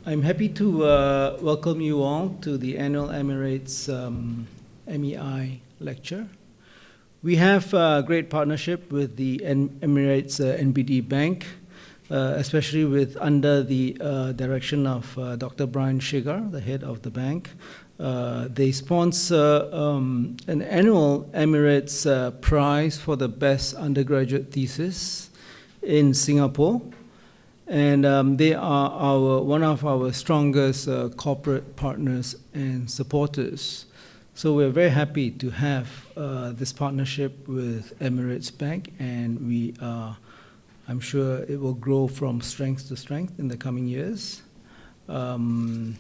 I'm happy to welcome you all to the annual Emirates MEI lecture. We have a great partnership with the Emirates NBD Bank, especially under the direction of Dr. Brian Shigar, the head of the bank. They sponsor an annual Emirates prize for the best undergraduate thesis in Singapore. And they are one of our strongest corporate partners and supporters. So we're very happy to have this partnership with Emirates Bank, and I'm sure it will grow from strength to strength in the coming years. Dr.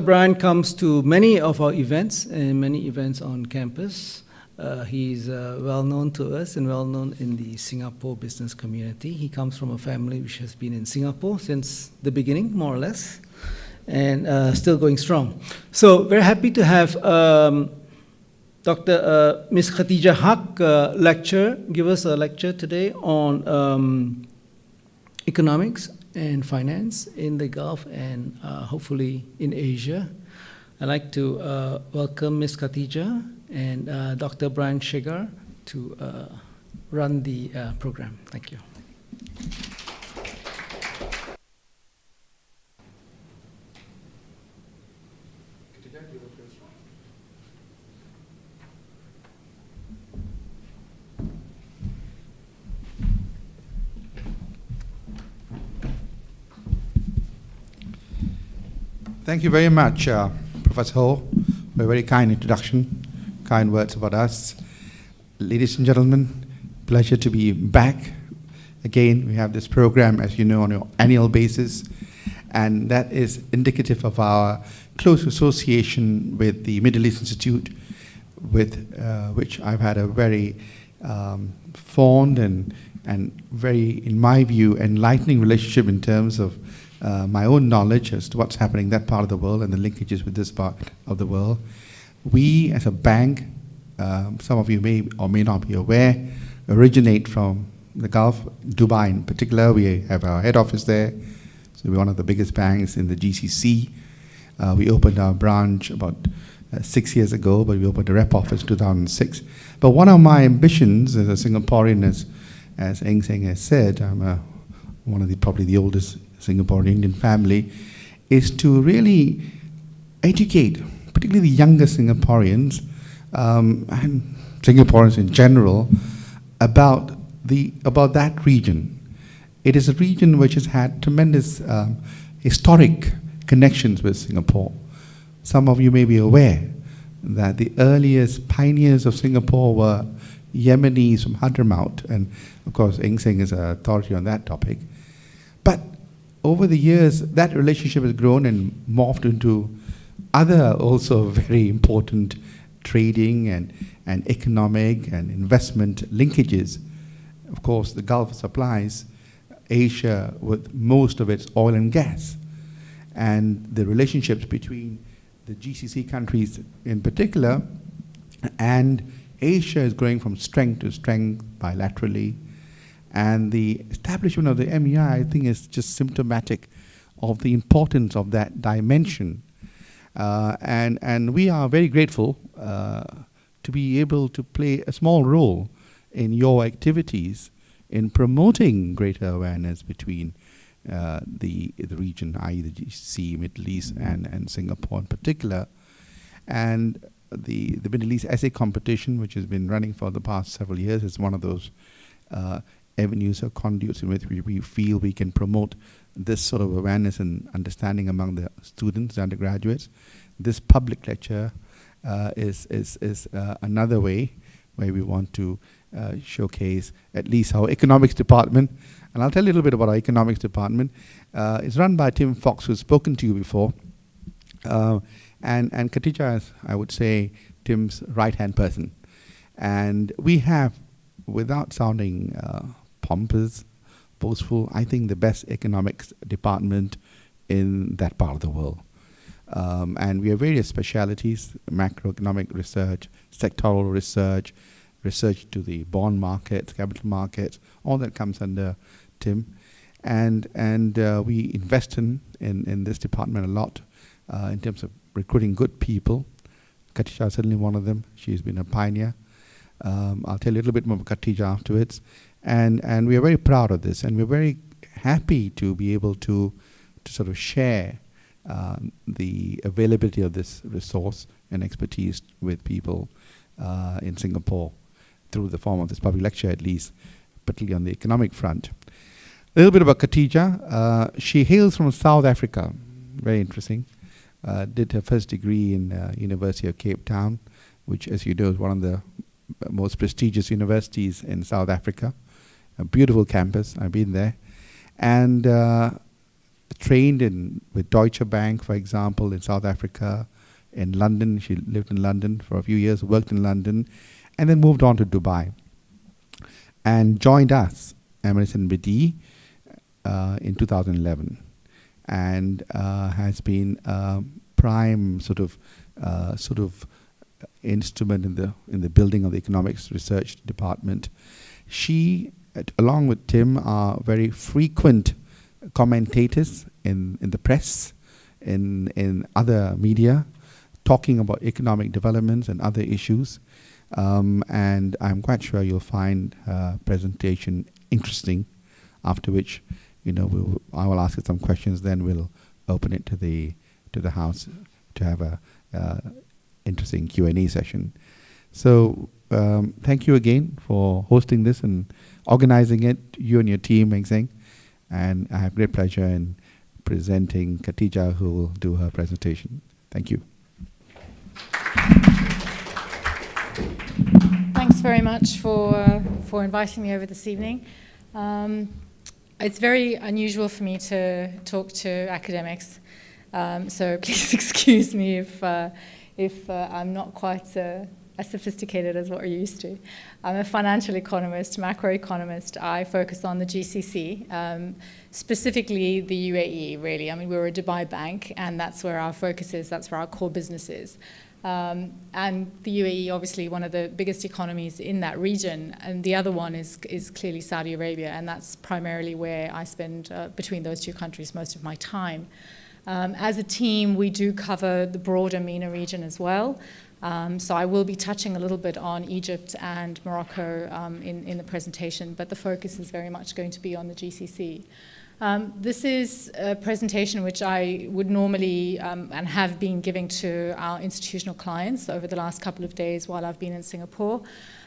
Brian comes to many of our events and many events on campus. He's well known to us and well known in the Singapore business community. He comes from a family which has been in Singapore since the beginning, more or less, and still going strong. So very happy to have Ms. Khatijah Haq give us a lecture today on economics and finance in the Gulf and hopefully in Asia. I'd like to welcome Ms. Khatijah and Dr. Brian Shigar to run the program. Thank you. Thank you very much, Professor Ho, for a very kind introduction, kind words about us. Ladies and gentlemen, pleasure to be back. Again, we have this program, as you know, on an annual basis, and that is indicative of our close association with the Middle East Institute, with which I've had a very fond and very, in my view, enlightening relationship in terms of my own knowledge as to what's happening in that part of the world and the linkages with this part of the world. We, as a bank, some of you may or may not be aware, originate from the Gulf, Dubai in particular. We have our head office there, so we're one of the biggest banks in the GCC. We opened our branch about 6 years ago, but we opened a rep office in 2006. But one of my ambitions as a Singaporean, as Eng Seng has said, I'm one of probably the oldest Singaporean Indian family, is to really educate, particularly the younger Singaporeans and Singaporeans in general, about that region. It is a region which has had tremendous historic connections with Singapore. Some of you may be aware that the earliest pioneers of Singapore were Yemenis from Hadramaut, and of course Eng Seng is an authority on that topic. But over the years, that relationship has grown and morphed into other also very important trading and economic and investment linkages. Of course, the Gulf supplies Asia with most of its oil and gas. And the relationships between the GCC countries in particular and Asia is growing from strength to strength bilaterally. And the establishment of the MEI, I think, is just symptomatic of the importance of that dimension. And we are very grateful to be able to play a small role in your activities in promoting greater awareness between the region, i.e. the GCC, Middle East, and Singapore in particular. And the Middle East essay competition, which has been running for the past several years, is one of those avenues or conduits in which we feel we can promote this sort of awareness and understanding among the students, the undergraduates. This public lecture is another way where we want to showcase at least our economics department. And I'll tell you a little bit about our economics department. It's run by Tim Fox, who's spoken to you before. And Khatijah is, I would say, Tim's right-hand person. And we have, without sounding pompous, boastful, I think the best economics department in that part of the world. And we have various specialities: macroeconomic research, sectoral research, research to the bond markets, capital markets, all that comes under Tim. and we invest in this department a lot in terms of recruiting good people. Khatija is certainly one of them. She's been a pioneer. I'll tell you a little bit more about Khatija afterwards. And we are very proud of this, and we're very happy to be able to sort of share the availability of this resource and expertise with people in Singapore through the form of this public lecture, at least, particularly on the economic front. A little bit about Khatija. She hails from South Africa. Very interesting. Did her first degree in University of Cape Town, which, as you know, is one of the most prestigious universities in South Africa. A beautiful campus. I've been there. And trained with Deutsche Bank, for example, in South Africa. In London, she lived in London for a few years, worked in London, and then moved on to Dubai. And joined us, Emirates NBD, in 2011. And has been a prime sort of instrument in the building of the economics research department. She, along with Tim, are very frequent commentators in the press, in other media, talking about economic developments and other issues. And I'm quite sure you'll find her presentation interesting, after which, I will ask her some questions, then we'll open it to the House to have a interesting Q&A session. So thank you again for hosting this and organizing it, you and your team, Meng Seng. And I have great pleasure in presenting Khatija, who will do her presentation. Thank you. Thanks very much for inviting me over this evening. It's very unusual for me to talk to academics, so please excuse me if I'm not quite as sophisticated as what we're used to. I'm a financial economist, macroeconomist. I focus on the GCC, specifically the UAE, really. I mean, we're a Dubai bank, and that's where our focus is. That's where our core business is. And the UAE, obviously, one of the biggest economies in that region, and the other one is clearly Saudi Arabia, and that's primarily where I spend, between those two countries, most of my time. As a team, we do cover the broader MENA region as well. So I will be touching a little bit on Egypt and Morocco in the presentation, but the focus is very much going to be on the GCC. This is a presentation which I would normally and have been giving to our institutional clients over the last couple of days while I've been in Singapore.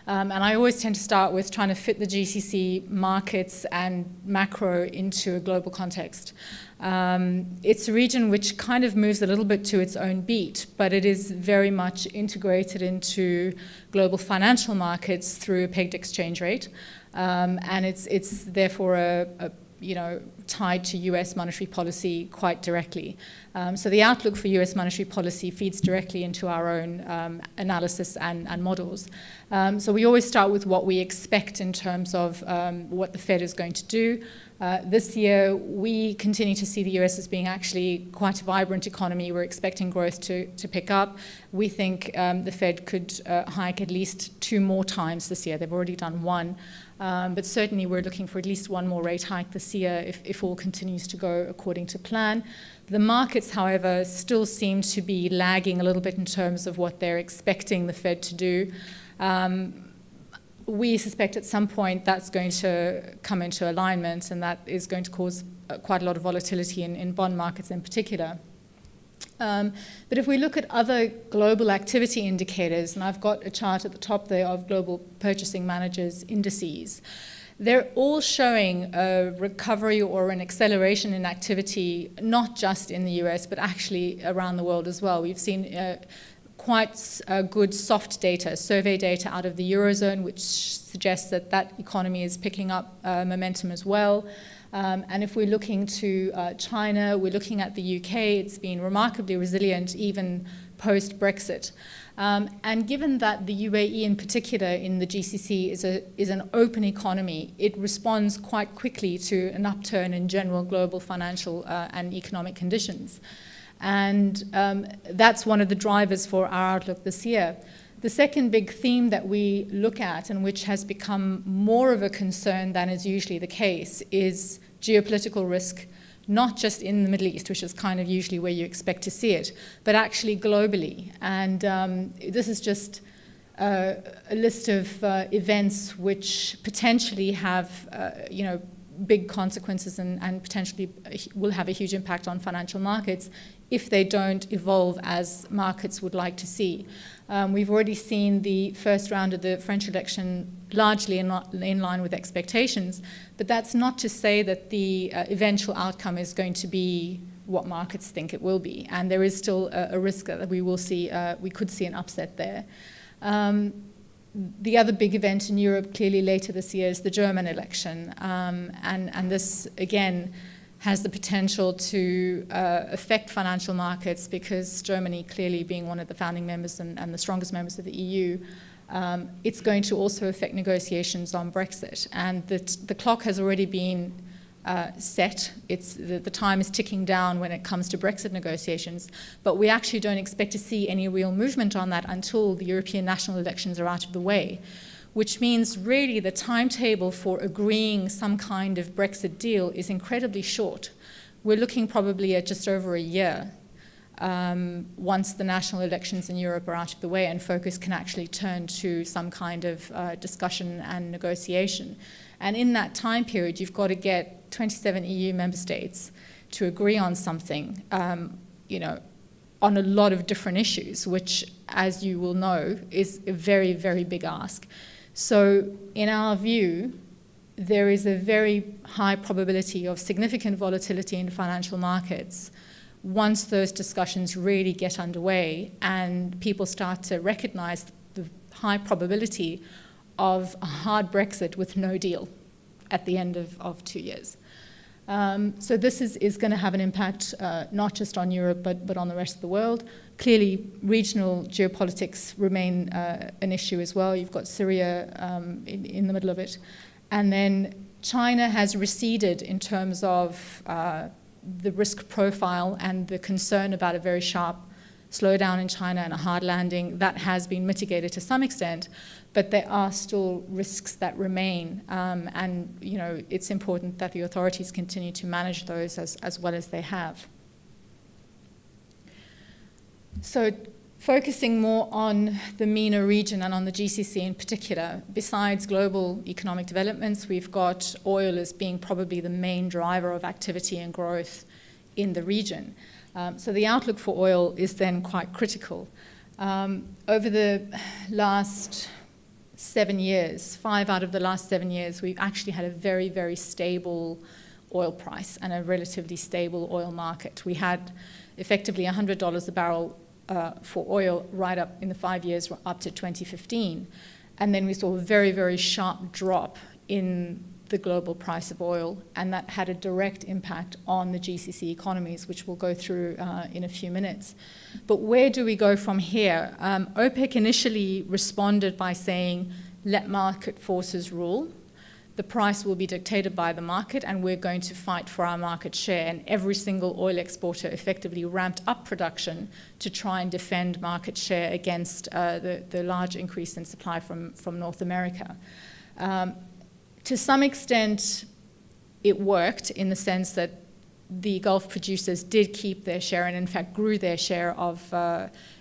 And I always tend to start with trying to fit the GCC markets and macro into a global context. It's a region which kind of moves a little bit to its own beat, but it is very much integrated into global financial markets through a pegged exchange rate. And it's therefore tied to US monetary policy quite directly. So the outlook for US monetary policy feeds directly into our own analysis and models. So we always start with what we expect in terms of what the Fed is going to do. This year, we continue to see the US as being actually quite a vibrant economy. We're expecting growth to pick up. We think the Fed could hike at least 2 more times this year. They've already done 1. But certainly we're looking for at least 1 more rate hike this year if all continues to go according to plan. The markets, however, still seem to be lagging a little bit in terms of what they're expecting the Fed to do. We suspect at some point that's going to come into alignment, and that is going to cause quite a lot of volatility in bond markets in particular. But if we look at other global activity indicators, and I've got a chart at the top there of global purchasing managers indices, they're all showing a recovery or an acceleration in activity, not just in the US, but actually around the world as well. We've seen quite good soft data, survey data out of the Eurozone, which suggests that that economy is picking up momentum as well. And if we're looking to China, we're looking at the UK, it's been remarkably resilient even post-Brexit. And given that the UAE in particular in the GCC is an open economy, it responds quite quickly to an upturn in general global financial and economic conditions. And that's one of the drivers for our outlook this year. The second big theme that we look at, and which has become more of a concern than is usually the case, is geopolitical risk, not just in the Middle East, which is kind of usually where you expect to see it, but actually globally. And this is just a list of events which potentially have, big consequences and potentially will have a huge impact on financial markets if they don't evolve as markets would like to see. We've already seen the first round of the French election largely in line with expectations, but that's not to say that the eventual outcome is going to be what markets think it will be. And there is still a risk that we could see an upset there. The other big event in Europe clearly later this year is the German election. And this, again, has the potential to affect financial markets because Germany, clearly being one of the founding members and the strongest members of the EU, it's going to also affect negotiations on Brexit. And the clock has already been set. The time is ticking down when it comes to Brexit negotiations, but we actually don't expect to see any real movement on that until the European national elections are out of the way, which means really the timetable for agreeing some kind of Brexit deal is incredibly short. We're looking probably at just over a year once the national elections in Europe are out of the way and focus can actually turn to some kind of discussion and negotiation. And in that time period, you've got to get 27 EU member states to agree on something, on a lot of different issues, which, as you will know, is a very, very big ask. So in our view, there is a very high probability of significant volatility in financial markets once those discussions really get underway and people start to recognize the high probability of a hard Brexit with no deal at the end of 2 years. So this is going to have an impact not just on Europe but on the rest of the world. Clearly, regional geopolitics remain an issue as well. You've got Syria in the middle of it. And then China has receded in terms of the risk profile and the concern about a very sharp slowdown in China and a hard landing. That has been mitigated to some extent, but there are still risks that remain. And it's important that the authorities continue to manage those as well as they have. So focusing more on the MENA region and on the GCC in particular, besides global economic developments, we've got oil as being probably the main driver of activity and growth in the region. So the outlook for oil is then quite critical. Over the last 7 years, 5 out of the last 7 years, we've actually had a very, very stable oil price and a relatively stable oil market. We had effectively $100 a barrel for oil right up in the 5 years up to 2015. And then we saw a very, very sharp drop in the global price of oil, and that had a direct impact on the GCC economies, which we'll go through in a few minutes. But where do we go from here? OPEC initially responded by saying, let market forces rule. The price will be dictated by the market, and we're going to fight for our market share. And every single oil exporter effectively ramped up production to try and defend market share against the large increase in supply from North America. To some extent, it worked in the sense that the Gulf producers did keep their share and, in fact, grew their share of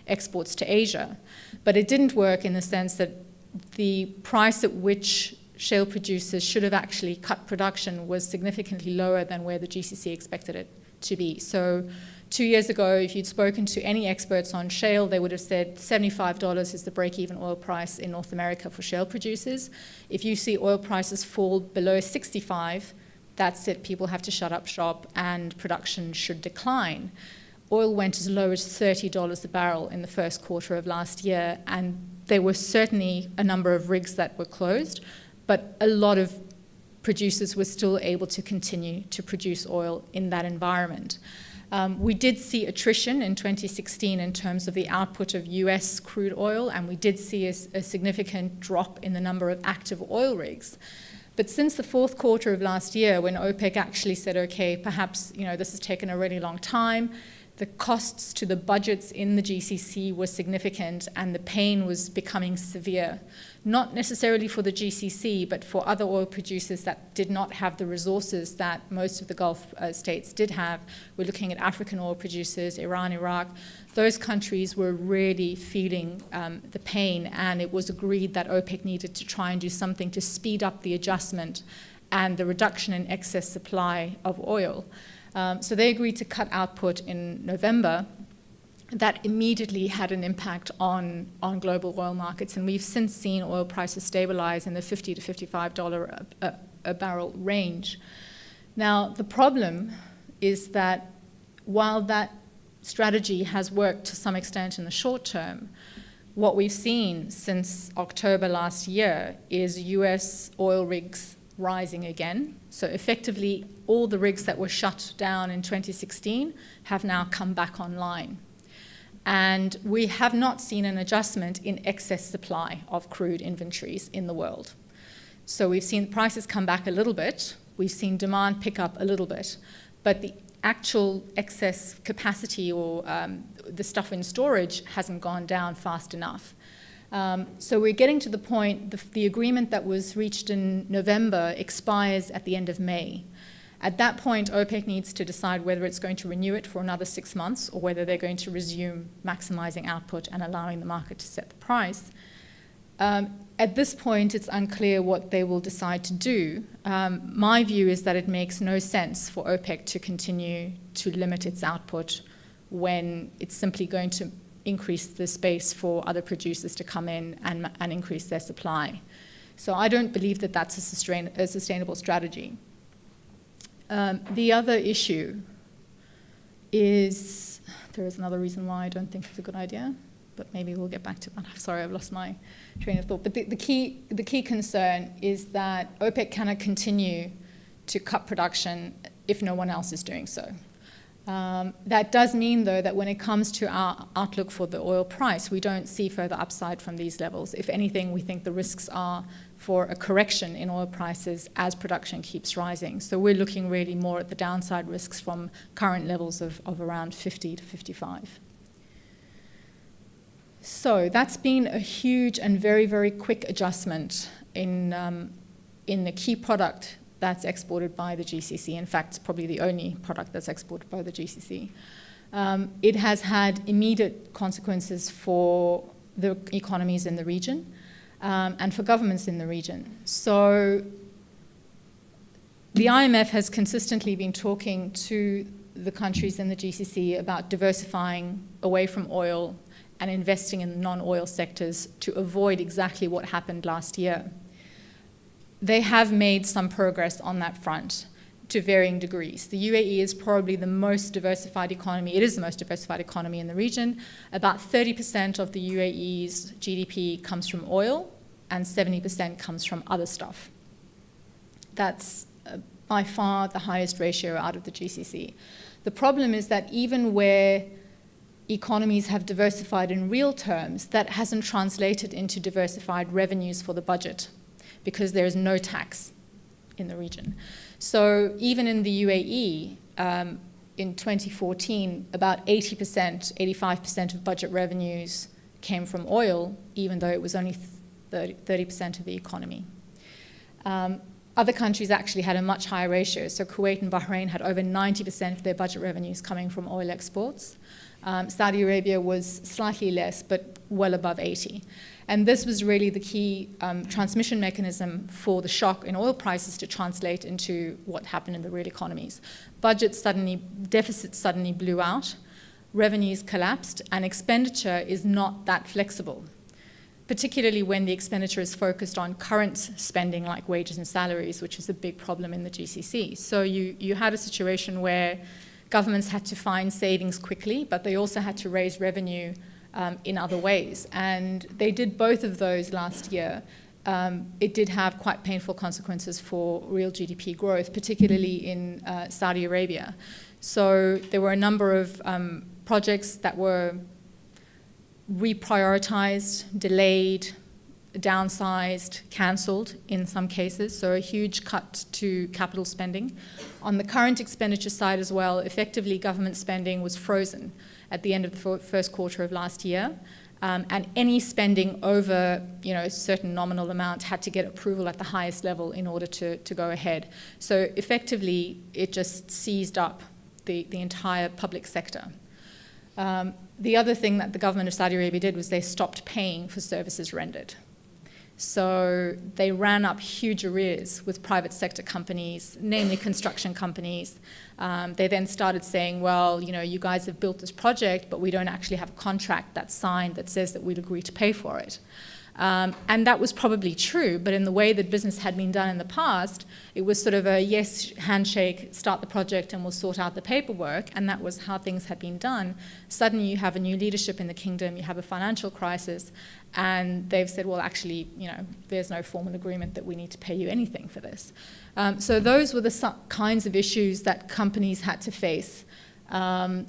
exports to Asia. But it didn't work in the sense that the price at which shale producers should have actually cut production was significantly lower than where the GCC expected it to be. So 2 years ago, if you'd spoken to any experts on shale, they would have said $75 is the break-even oil price in North America for shale producers. If you see oil prices fall below 65, that's it. People have to shut up shop and production should decline. Oil went as low as $30 a barrel in the first quarter of last year, and there were certainly a number of rigs that were closed, but a lot of producers were still able to continue to produce oil in that environment. We did see attrition in 2016 in terms of the output of US crude oil, and we did see a significant drop in the number of active oil rigs. But since the fourth quarter of last year, when OPEC actually said, okay, perhaps this has taken a really long time, the costs to the budgets in the GCC were significant and the pain was becoming severe, not necessarily for the GCC, but for other oil producers that did not have the resources that most of the Gulf states did have. We're looking at African oil producers, Iran, Iraq. Those countries were really feeling the pain, and it was agreed that OPEC needed to try and do something to speed up the adjustment and the reduction in excess supply of oil. So they agreed to cut output in November. That immediately had an impact on global oil markets, and we've since seen oil prices stabilize in the $50 to $55 a barrel range. Now, the problem is that while that strategy has worked to some extent in the short term, what we've seen since October last year is US oil rigs rising again. So effectively, all the rigs that were shut down in 2016 have now come back online. And we have not seen an adjustment in excess supply of crude inventories in the world. So we've seen prices come back a little bit. We've seen demand pick up a little bit. But the actual excess capacity or the stuff in storage hasn't gone down fast enough. So we're getting to the point, the agreement that was reached in November expires at the end of May. At that point, OPEC needs to decide whether it's going to renew it for another 6 months or whether they're going to resume maximizing output and allowing the market to set the price. At this point, it's unclear what they will decide to do. My view is that it makes no sense for OPEC to continue to limit its output when it's simply going to increase the space for other producers to come in and increase their supply. So I don't believe that that's a sustainable strategy. The other issue is, there is another reason why I don't think it's a good idea, but maybe we'll get back to that. I'm sorry, I've lost my train of thought. But the key concern is that OPEC cannot continue to cut production if no one else is doing so. That does mean, though, that when it comes to our outlook for the oil price, we don't see further upside from these levels. If anything, we think the risks are for a correction in oil prices as production keeps rising. So we're looking really more at the downside risks from current levels of around 50 to 55. So that's been a huge and very, very quick adjustment in the key product that's exported by the GCC. In fact, it's probably the only product that's exported by the GCC. It has had immediate consequences for the economies in the region and for governments in the region. So the IMF has consistently been talking to the countries in the GCC about diversifying away from oil and investing in non-oil sectors to avoid exactly what happened last year. They have made some progress on that front to varying degrees. The UAE is probably the most diversified economy. It is the most diversified economy in the region. About 30% of the UAE's GDP comes from oil and 70% comes from other stuff. That's by far the highest ratio out of the GCC. The problem is that even where economies have diversified in real terms, that hasn't translated into diversified revenues for the budget, because there is no tax in the region. So even in the UAE, in 2014, about 80%, 85% of budget revenues came from oil, even though it was only 30% of the economy. Other countries actually had a much higher ratio. So Kuwait and Bahrain had over 90% of their budget revenues coming from oil exports. Saudi Arabia was slightly less, but well above 80. And this was really the key transmission mechanism for the shock in oil prices to translate into what happened in the real economies. Deficits suddenly blew out, revenues collapsed, and expenditure is not that flexible, particularly when the expenditure is focused on current spending like wages and salaries, which is a big problem in the GCC. So you had a situation where governments had to find savings quickly, but they also had to raise revenue in other ways. And they did both of those last year. It did have quite painful consequences for real GDP growth, particularly in Saudi Arabia. So there were a number of projects that were reprioritized, delayed, downsized, cancelled in some cases, so a huge cut to capital spending. On the current expenditure side as well, effectively government spending was frozen at the end of the first quarter of last year. And any spending over, a certain nominal amount had to get approval at the highest level in order to go ahead. So effectively, it just seized up the entire public sector. The other thing that the government of Saudi Arabia did was they stopped paying for services rendered. So they ran up huge arrears with private sector companies, namely construction companies. They then started saying, well, you guys have built this project, but we don't actually have a contract that's signed that says that we'd agree to pay for it. And that was probably true, but in the way that business had been done in the past, it was sort of a yes handshake, start the project and we'll sort out the paperwork, and that was how things had been done. Suddenly you have a new leadership in the kingdom, you have a financial crisis, and they've said, well, actually, there's no formal agreement that we need to pay you anything for this. So those were the kinds of issues that companies had to face.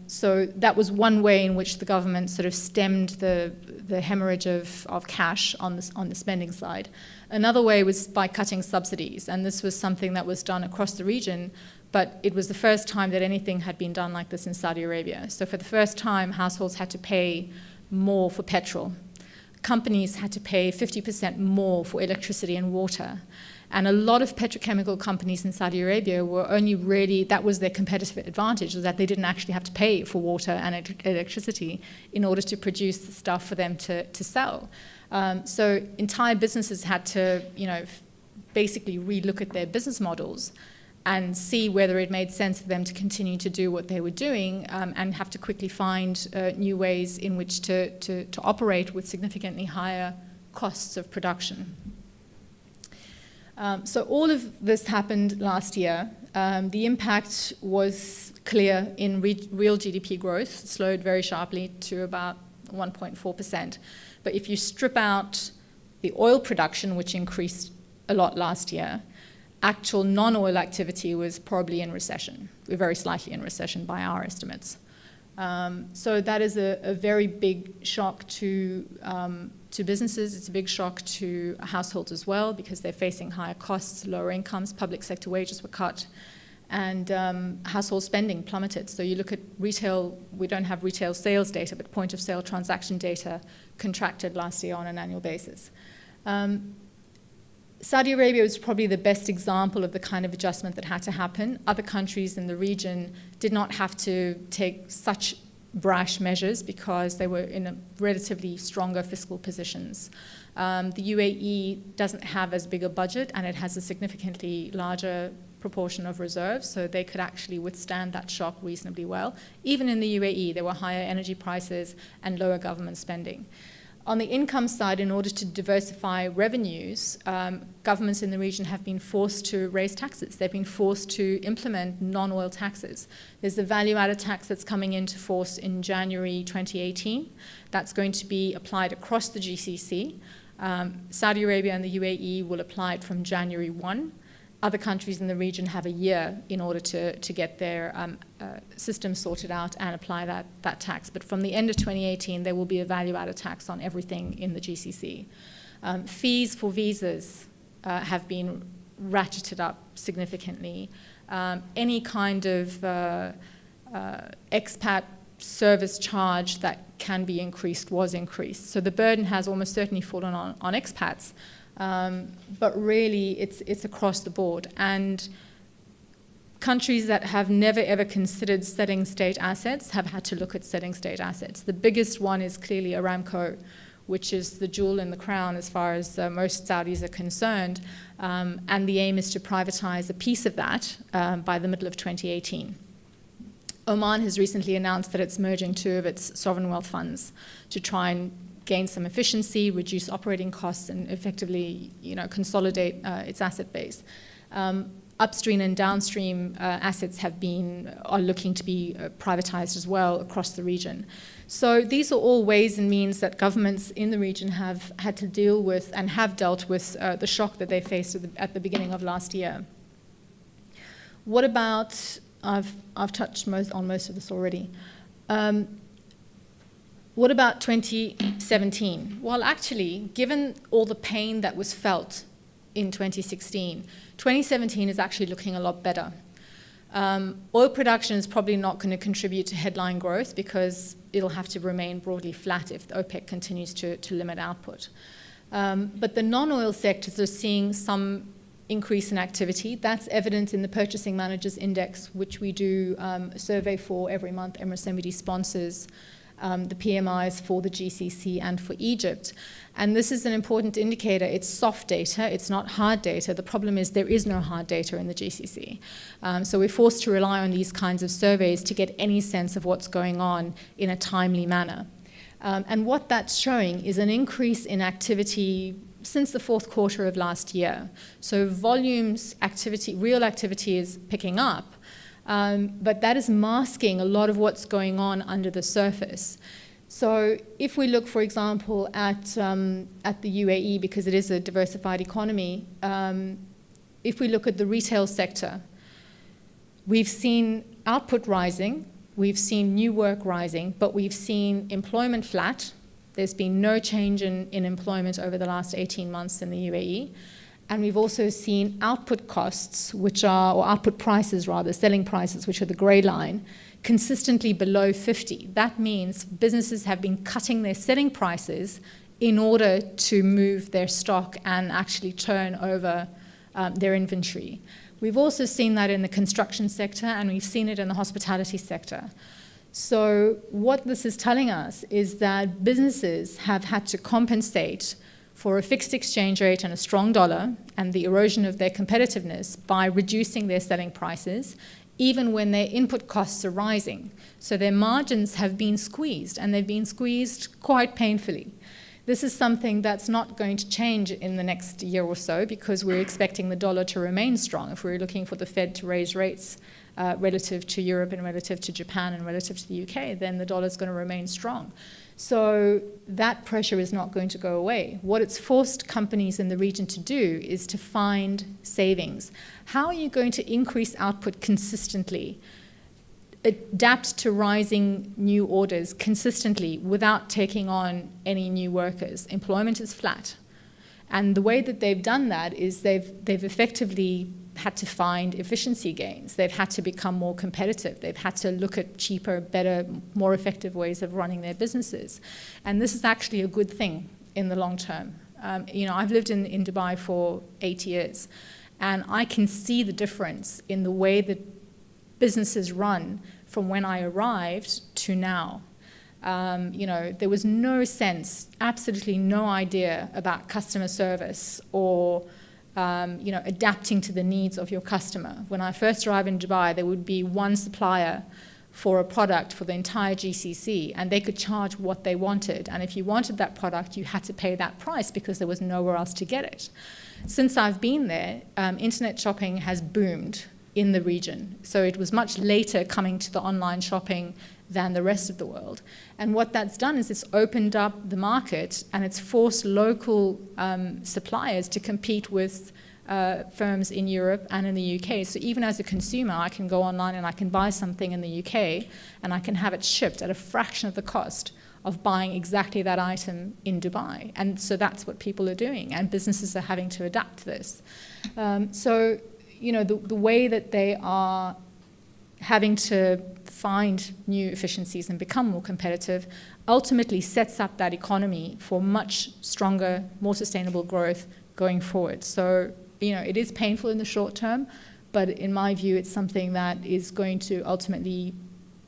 So that was one way in which the government sort of stemmed the hemorrhage of cash on the spending side. Another way was by cutting subsidies, and this was something that was done across the region, but it was the first time that anything had been done like this in Saudi Arabia. So for the first time, households had to pay more for petrol. Companies had to pay 50% more for electricity and water. And a lot of petrochemical companies in Saudi Arabia were only really, that was their competitive advantage, was that they didn't actually have to pay for water and electricity in order to produce the stuff for them to sell. So entire businesses had to, basically relook at their business models and see whether it made sense for them to continue to do what they were doing, and have to quickly find new ways in which to operate with significantly higher costs of production. So all of this happened last year. The impact was clear in real GDP growth, slowed very sharply to about 1.4%. But if you strip out the oil production, which increased a lot last year, actual non-oil activity was probably in recession. We're very slightly in recession by our estimates. So that is a very big shock to businesses. It's a big shock to households as well, because they're facing higher costs, lower incomes, public sector wages were cut, and household spending plummeted. So you look at retail, we don't have retail sales data, but point of sale transaction data contracted last year on an annual basis. Saudi Arabia was probably the best example of the kind of adjustment that had to happen. Other countries in the region did not have to take such brash measures because they were in a relatively stronger fiscal positions. The UAE doesn't have as big a budget, and it has a significantly larger proportion of reserves, so they could actually withstand that shock reasonably well. Even in the UAE, there were higher energy prices and lower government spending. On the income side, in order to diversify revenues, governments in the region have been forced to raise taxes. They've been forced to implement non-oil taxes. There's a value-added tax that's coming into force in January 2018. That's going to be applied across the GCC. Saudi Arabia and the UAE will apply it from January 1. Other countries in the region have a year in order to get their system sorted out and apply that tax. But from the end of 2018, there will be a value-added tax on everything in the GCC. Fees for visas have been ratcheted up significantly. Any kind of expat service charge that can be increased was increased. So the burden has almost certainly fallen on expats. But really, it's across the board. And countries that have never, ever considered selling state assets have had to look at selling state assets. The biggest one is clearly Aramco, which is the jewel in the crown as far as most Saudis are concerned. And the aim is to privatize a piece of that by the middle of 2018. Oman has recently announced that it's merging two of its sovereign wealth funds to try and gain some efficiency, reduce operating costs, and effectively, consolidate its asset base. Upstream and downstream assets are looking to be privatized as well across the region. So these are all ways and means that governments in the region have had to deal with and have dealt with the shock that they faced at the beginning of last year. What about, I've touched on most of this already. What about 2017? Well, actually, given all the pain that was felt in 2016, 2017 is actually looking a lot better. Oil production is probably not going to contribute to headline growth because it'll have to remain broadly flat if OPEC continues to limit output. But the non-oil sectors are seeing some increase in activity. That's evident in the Purchasing Managers Index, which we do a survey for every month. Emirates NBD sponsors the PMIs for the GCC and for Egypt. And this is an important indicator. It's soft data, it's not hard data. The problem is there is no hard data in the GCC. So we're forced to rely on these kinds of surveys to get any sense of what's going on in a timely manner. And what that's showing is an increase in activity since the fourth quarter of last year. So volumes, activity, real activity is picking up, but that is masking a lot of what's going on under the surface. So if we look, for example, at the UAE, because it is a diversified economy, if we look at the retail sector, we've seen output rising, we've seen new work rising, but we've seen employment flat. There's been no change in employment over the last 18 months in the UAE. And we've also seen output costs, which are, or output prices rather, selling prices, which are the grey line, consistently below 50. That means businesses have been cutting their selling prices in order to move their stock and actually turn over their inventory. We've also seen that in the construction sector, and we've seen it in the hospitality sector. So what this is telling us is that businesses have had to compensate for a fixed exchange rate and a strong dollar and the erosion of their competitiveness by reducing their selling prices, even when their input costs are rising. So their margins have been squeezed, and they've been squeezed quite painfully. This is something that's not going to change in the next year or so because we're expecting the dollar to remain strong. If we're looking for the Fed to raise rates relative to Europe and relative to Japan and relative to the UK, then the dollar is going to remain strong. So that pressure is not going to go away. What it's forced companies in the region to do is to find savings. How are you going to increase output consistently, adapt to rising new orders consistently without taking on any new workers? Employment is flat. And the way that they've done that is they've effectively had to find efficiency gains. They've had to become more competitive. They've had to look at cheaper, better, more effective ways of running their businesses. And this is actually a good thing in the long term. I've lived in Dubai for 8 years, and I can see the difference in the way that businesses run from when I arrived to now. There was no sense, absolutely no idea about customer service or adapting to the needs of your customer. When I first arrived in Dubai, there would be one supplier for a product for the entire GCC, and they could charge what they wanted. And if you wanted that product, you had to pay that price because there was nowhere else to get it. Since I've been there, internet shopping has boomed in the region. So it was much later coming to the online shopping than the rest of the world. And what that's done is it's opened up the market, and it's forced local suppliers to compete with firms in Europe and in the UK. So even as a consumer, I can go online and I can buy something in the UK, and I can have it shipped at a fraction of the cost of buying exactly that item in Dubai. And so that's what people are doing, and businesses are having to adapt to this. The way that they are having to find new efficiencies and become more competitive ultimately sets up that economy for much stronger, more sustainable growth going forward. So, it is painful in the short term, but in my view, it's something that is going to ultimately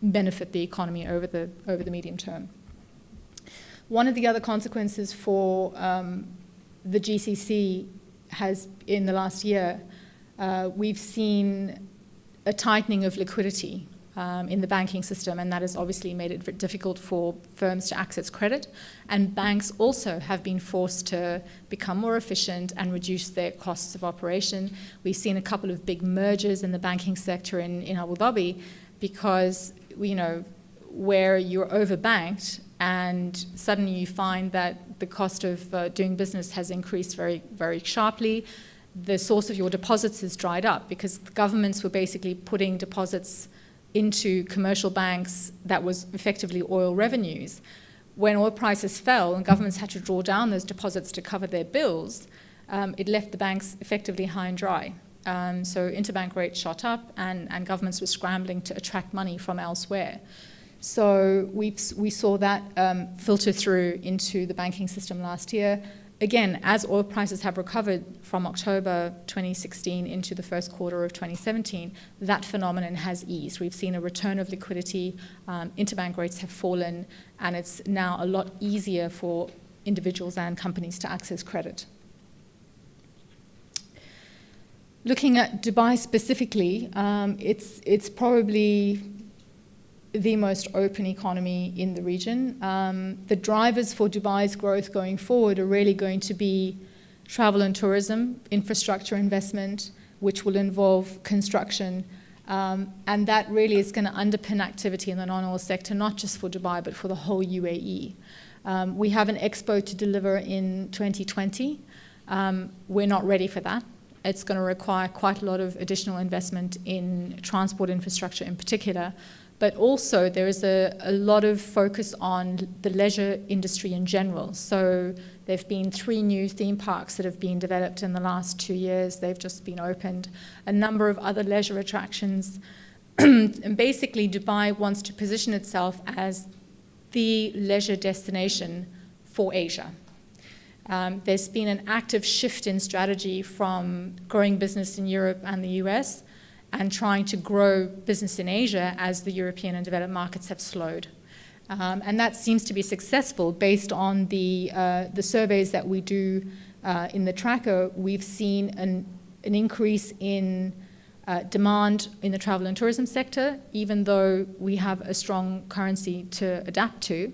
benefit the economy over the medium term. One of the other consequences for the GCC has, in the last year, we've seen a tightening of liquidity in the banking system, and that has obviously made it difficult for firms to access credit. And banks also have been forced to become more efficient and reduce their costs of operation. We've seen a couple of big mergers in the banking sector in Abu Dhabi because, where you're overbanked and suddenly you find that the cost of doing business has increased very, very sharply. The source of your deposits has dried up because governments were basically putting deposits into commercial banks that was effectively oil revenues. when oil prices fell and governments had to draw down those deposits to cover their bills, it left the banks effectively high and dry. So interbank rates shot up, and governments were scrambling to attract money from elsewhere. So we saw that filter through into the banking system last year. Again, as oil prices have recovered from October 2016 into the first quarter of 2017, that phenomenon has eased. We've seen a return of liquidity, interbank rates have fallen, and it's now a lot easier for individuals and companies to access credit. Looking at Dubai specifically, it's probably the most open economy in the region. The drivers for Dubai's growth going forward are really going to be travel and tourism, infrastructure investment, which will involve construction, and that really is going to underpin activity in the non-oil sector, not just for Dubai, but for the whole UAE. We have an expo to deliver in 2020. We're not ready for that. It's going to require quite a lot of additional investment in transport infrastructure in particular, but also there is a lot of focus on the leisure industry in general. So there have been 3 new theme parks that have been developed in the last 2 years. They've just been opened. A number of other leisure attractions. And basically, Dubai wants to position itself as the leisure destination for Asia. There's been an active shift in strategy from growing business in Europe and the US and trying to grow business in Asia as the European and developed markets have slowed. And that seems to be successful based on the surveys that we do in the tracker. We've seen an increase in demand in the travel and tourism sector, even though we have a strong currency to adapt to.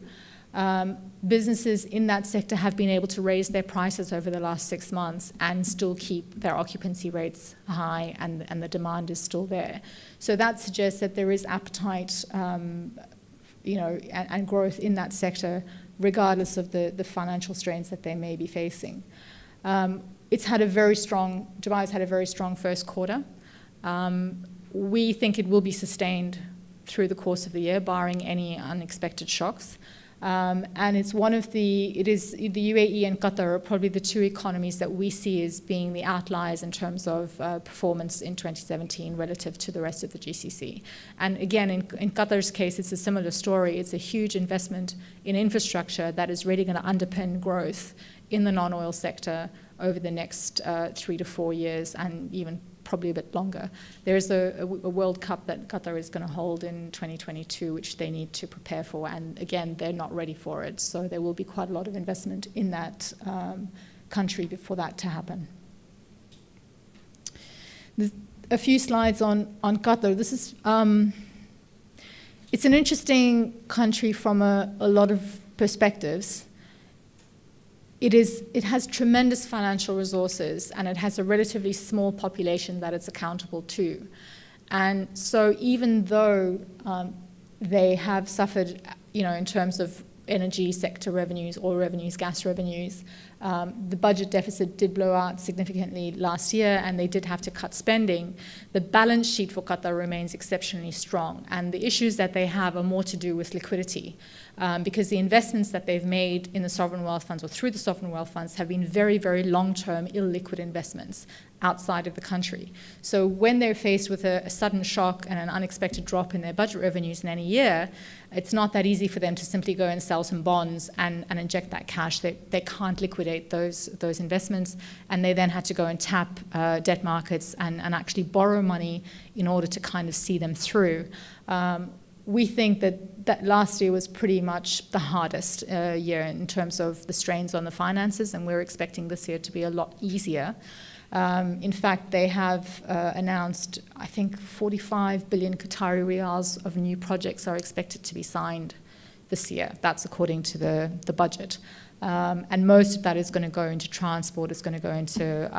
Businesses in that sector have been able to raise their prices over the last 6 months and still keep their occupancy rates high, and the demand is still there. So that suggests that there is appetite, and growth in that sector, regardless of the financial strains that they may be facing. Dubai's had a very strong first quarter. We think it will be sustained through the course of the year, barring any unexpected shocks. And it's the UAE and Qatar are probably the 2 economies that we see as being the outliers in terms of performance in 2017 relative to the rest of the GCC. And again, in Qatar's case, it's a similar story. It's a huge investment in infrastructure that is really going to underpin growth in the non-oil sector over the next 3 to 4 years, and even probably a bit longer. There's a World Cup that Qatar is going to hold in 2022, which they need to prepare for, and again, they're not ready for it. So there will be quite a lot of investment in that country for that to happen. There's a few slides on Qatar. This is it's an interesting country from a lot of perspectives. It has tremendous financial resources, and it has a relatively small population that it's accountable to. And so even though they have suffered, in terms of energy sector revenues, oil revenues, gas revenues, the budget deficit did blow out significantly last year, and they did have to cut spending. The balance sheet for Qatar remains exceptionally strong, and the issues that they have are more to do with liquidity. Because the investments that they've made in the sovereign wealth funds or through the sovereign wealth funds have been very, very long-term, illiquid investments outside of the country. So when they're faced with a sudden shock and an unexpected drop in their budget revenues in any year, it's not that easy for them to simply go and sell some bonds and inject that cash. They can't liquidate those investments, and they then had to go and tap debt markets and actually borrow money in order to kind of see them through. We think that last year was pretty much the hardest year in terms of the strains on the finances, and we're expecting this year to be a lot easier. In fact, they have announced, I think, 45 billion Qatari riyals of new projects are expected to be signed this year. That's according to the budget. And most of that is going to go into transport, it's going to go into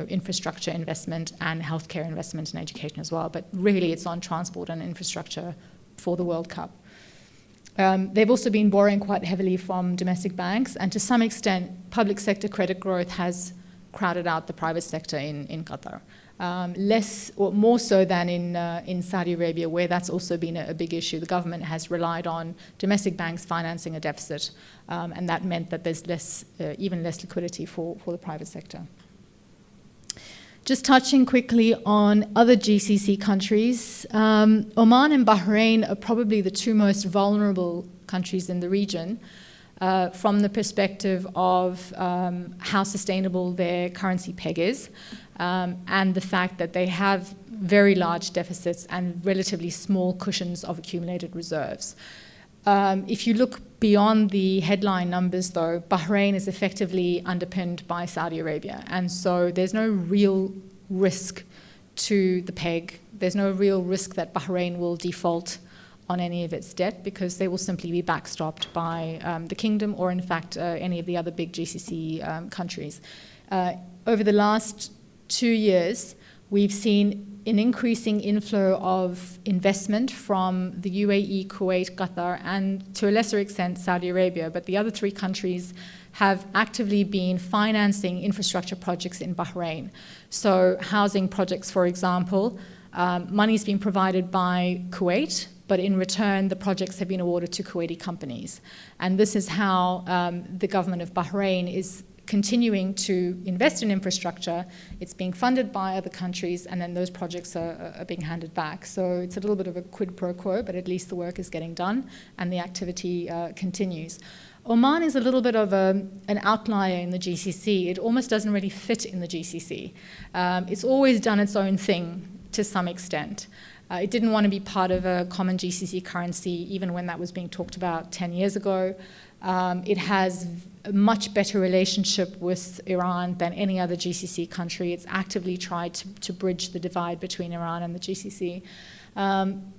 infrastructure investment and healthcare investment and education as well. But really, it's on transport and infrastructure for the World Cup. They've also been borrowing quite heavily from domestic banks, and to some extent, public sector credit growth has crowded out the private sector in Qatar. less or more so than in Saudi Arabia, where that's also been a big issue. The government has relied on domestic banks financing a deficit, and that meant that there's even less liquidity for the private sector. Just touching quickly on other GCC countries, Oman and Bahrain are probably the two most vulnerable countries in the region from the perspective of how sustainable their currency peg is, and the fact that they have very large deficits and relatively small cushions of accumulated reserves. If you look beyond the headline numbers, though, Bahrain is effectively underpinned by Saudi Arabia, and so there's no real risk to the peg. There's no real risk that Bahrain will default on any of its debt, because they will simply be backstopped by the kingdom or, in fact, any of the other big GCC countries. Over the last 2 years, we've seen an increasing inflow of investment from the UAE, Kuwait, Qatar, and to a lesser extent Saudi Arabia, but the other three countries have actively been financing infrastructure projects in Bahrain. So housing projects, for example, money's been provided by Kuwait, but in return the projects have been awarded to Kuwaiti companies. And this is how the government of Bahrain is continuing to invest in infrastructure. It's being funded by other countries, and then those projects are being handed back. So it's a little bit of a quid pro quo, but at least the work is getting done and the activity continues. Oman is a little bit of an outlier in the GCC. It almost doesn't really fit in the GCC. It's always done its own thing to some extent. It didn't want to be part of a common GCC currency, even when that was being talked about 10 years ago. It has a much better relationship with Iran than any other GCC country. It's actively tried to bridge the divide between Iran and the GCC.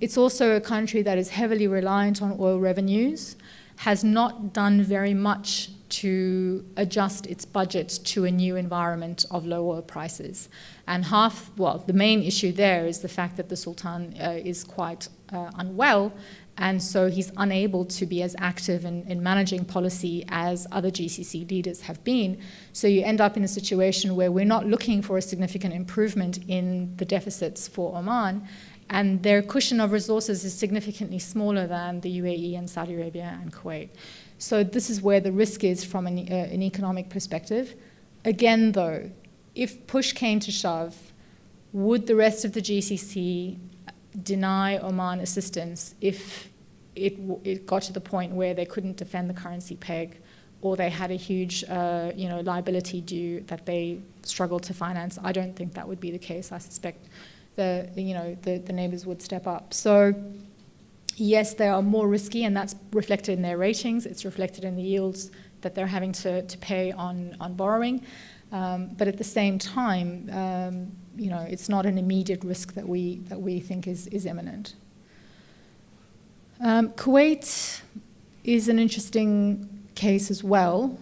It's also a country that is heavily reliant on oil revenues, has not done very much to adjust its budget to a new environment of low oil prices. And the main issue there is the fact that the Sultan is quite unwell, and so he's unable to be as active in managing policy as other GCC leaders have been. So you end up in a situation where we're not looking for a significant improvement in the deficits for Oman, and their cushion of resources is significantly smaller than the UAE and Saudi Arabia and Kuwait. So this is where the risk is from an economic perspective. Again, though, if push came to shove, would the rest of the GCC deny Oman assistance if it got to the point where they couldn't defend the currency peg, or they had a huge liability due that they struggled to finance? I don't think that would be the case. I suspect the neighbors would step up. So yes, they are more risky, and that's reflected in their ratings. It's reflected in the yields that they're having to pay on borrowing. But at the same time, it's not an immediate risk that we think is imminent. Kuwait is an interesting case as well,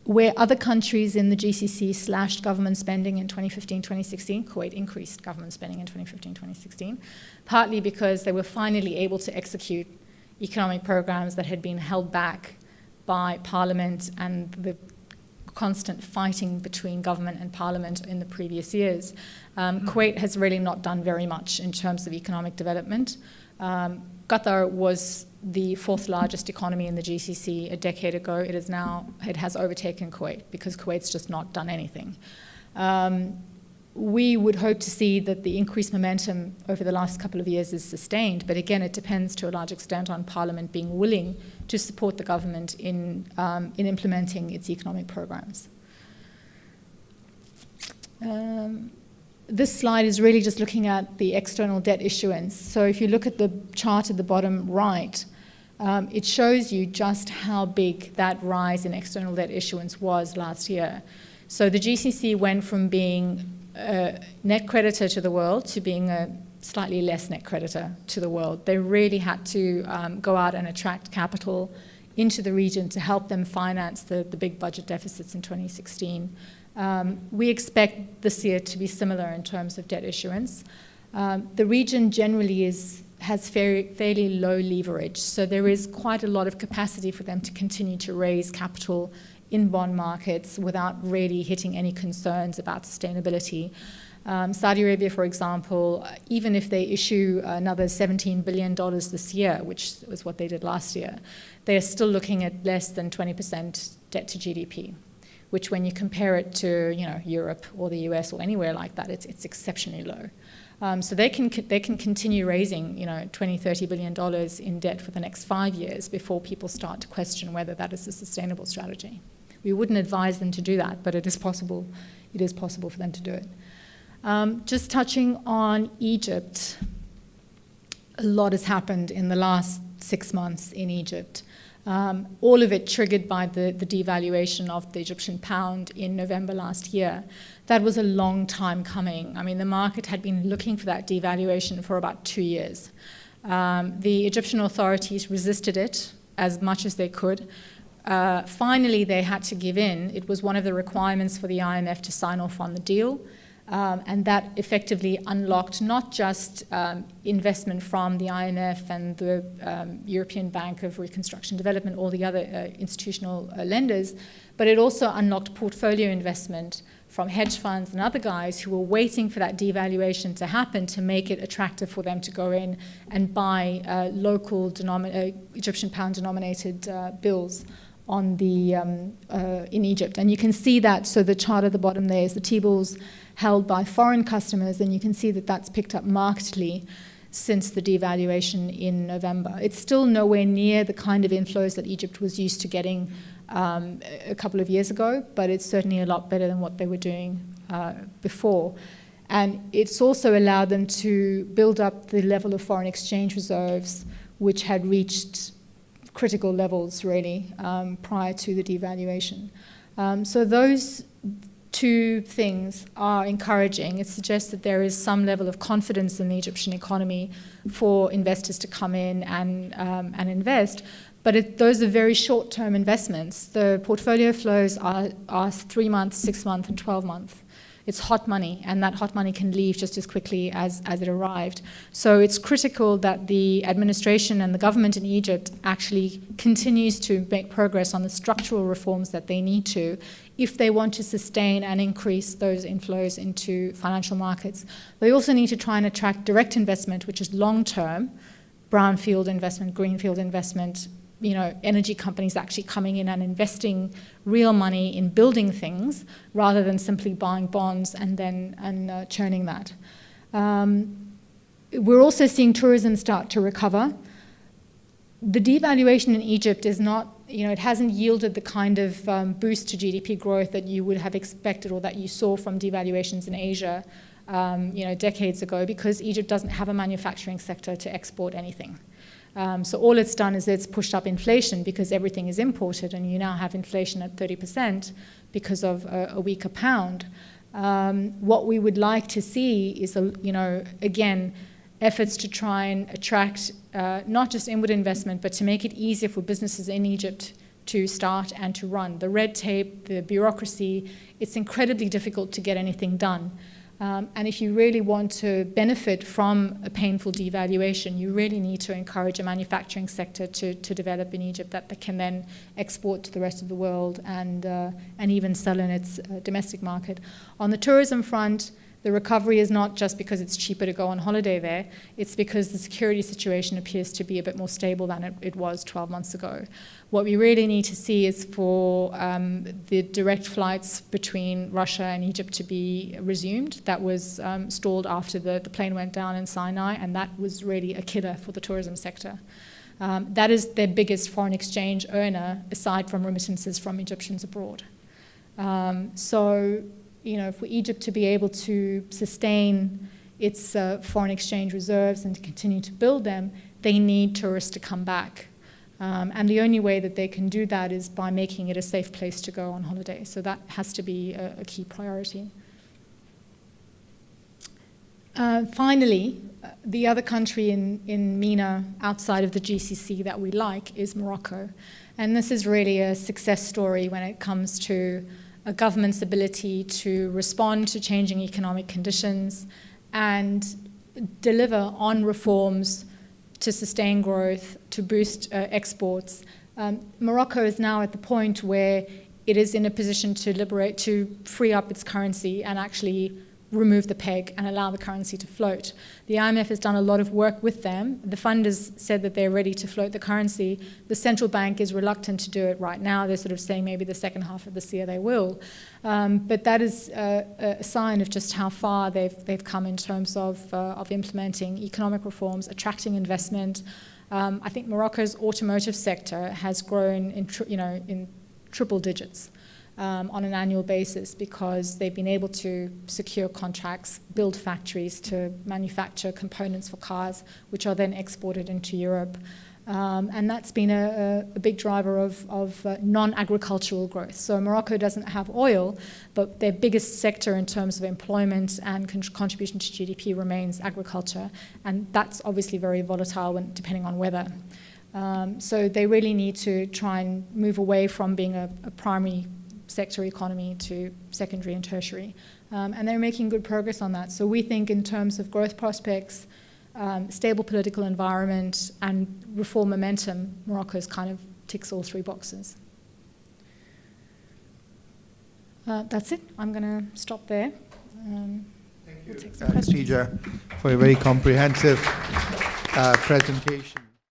where other countries in the GCC slashed government spending in 2015-2016. Kuwait increased government spending in 2015-2016, partly because they were finally able to execute economic programs that had been held back by parliament and the constant fighting between government and parliament in the previous years. Kuwait has really not done very much in terms of economic development. Qatar was the fourth largest economy in the GCC a decade ago. It has overtaken Kuwait because Kuwait's just not done anything. We would hope to see that the increased momentum over the last couple of years is sustained, but again, it depends to a large extent on Parliament being willing to support the government in implementing its economic programs. This slide is really just looking at the external debt issuance. So if you look at the chart at the bottom right, it shows you just how big that rise in external debt issuance was last year. So the GCC went from being a net creditor to the world to being a slightly less net creditor to the world. They really had to go out and attract capital into the region to help them finance the big budget deficits in 2016. We expect this year to be similar in terms of debt issuance. The region generally has fairly low leverage. So there is quite a lot of capacity for them to continue to raise capital in bond markets without really hitting any concerns about sustainability. Saudi Arabia, for example, even if they issue another $17 billion this year, which was what they did last year, they are still looking at less than 20% debt to GDP, which when you compare it to Europe or the US or anywhere like that, it's exceptionally low. So they can continue raising $20, $30 billion in debt for the next 5 years before people start to question whether that is a sustainable strategy. We wouldn't advise them to do that, but it is possible. It is possible for them to do it. Just touching on Egypt, a lot has happened in the last 6 months in Egypt. All of it triggered by the devaluation of the Egyptian pound in November last year. That was a long time coming. I mean, the market had been looking for that devaluation for about 2 years. The Egyptian authorities resisted it as much as they could. Finally, they had to give in. It was one of the requirements for the IMF to sign off on the deal. And that effectively unlocked not just investment from the IMF and the European Bank of Reconstruction and Development, all the other institutional lenders, but it also unlocked portfolio investment from hedge funds and other guys who were waiting for that devaluation to happen to make it attractive for them to go in and buy local Egyptian pound-denominated bills on the in Egypt. And you can see that, so the chart at the bottom there is the T-bills held by foreign customers, and you can see that that's picked up markedly since the devaluation in November. It's still nowhere near the kind of inflows that Egypt was used to getting a couple of years ago, but it's certainly a lot better than what they were doing before. And it's also allowed them to build up the level of foreign exchange reserves, which had reached critical levels, really, prior to the devaluation. So those two things are encouraging. It suggests that there is some level of confidence in the Egyptian economy for investors to come in and invest. But those are very short-term investments. The portfolio flows are 3 months, 6 months, and 12 months. It's hot money, and that hot money can leave just as quickly as it arrived. So it's critical that the administration and the government in Egypt actually continues to make progress on the structural reforms that they need to if they want to sustain and increase those inflows into financial markets. They also need to try and attract direct investment, which is long-term, brownfield investment, greenfield investment, energy companies actually coming in and investing real money in building things rather than simply buying bonds and then churning that. We're also seeing tourism start to recover. The devaluation in Egypt is not, it hasn't yielded the kind of boost to GDP growth that you would have expected or that you saw from devaluations in Asia, decades ago, because Egypt doesn't have a manufacturing sector to export anything. So all it's done is it's pushed up inflation because everything is imported, and you now have inflation at 30% because of a weaker pound. What we would like to see is, again, efforts to try and attract not just inward investment, but to make it easier for businesses in Egypt to start and to run. The red tape, the bureaucracy, it's incredibly difficult to get anything done. And if you really want to benefit from a painful devaluation, you really need to encourage a manufacturing sector to develop in Egypt that can then export to the rest of the world and even sell in its domestic market. On the tourism front, the recovery is not just because it's cheaper to go on holiday there, it's because the security situation appears to be a bit more stable than it was 12 months ago. What we really need to see is for the direct flights between Russia and Egypt to be resumed. That was stalled after the plane went down in Sinai, and that was really a killer for the tourism sector. That is their biggest foreign exchange earner, aside from remittances from Egyptians abroad. For Egypt to be able to sustain its foreign exchange reserves and to continue to build them, they need tourists to come back. And the only way that they can do that is by making it a safe place to go on holiday. So that has to be a key priority. Finally, the other country in MENA outside of the GCC that we like is Morocco. And this is really a success story when it comes to a government's ability to respond to changing economic conditions and deliver on reforms to sustain growth, to boost exports. Morocco is now at the point where it is in a position to free up its currency and actually remove the peg and allow the currency to float. The IMF has done a lot of work with them. The funders said that they're ready to float the currency. The central bank is reluctant to do it right now. They're sort of saying maybe the second half of this year they will. But that is a sign of just how far they've come in terms of implementing economic reforms, attracting investment. I think Morocco's automotive sector has grown in triple digits. On an annual basis, because they've been able to secure contracts, build factories to manufacture components for cars, which are then exported into Europe. And that's been a big driver of non-agricultural growth. So Morocco doesn't have oil, but their biggest sector in terms of employment and contribution to GDP remains agriculture. And that's obviously very volatile depending on weather. So they really need to try and move away from being a primary sector economy to secondary and tertiary. And they're making good progress on that. So we think in terms of growth prospects, stable political environment, and reform momentum, Morocco's kind of ticks all three boxes. That's it. I'm going to stop there. Thank you, we'll take some questions. Khadija, for a very comprehensive presentation.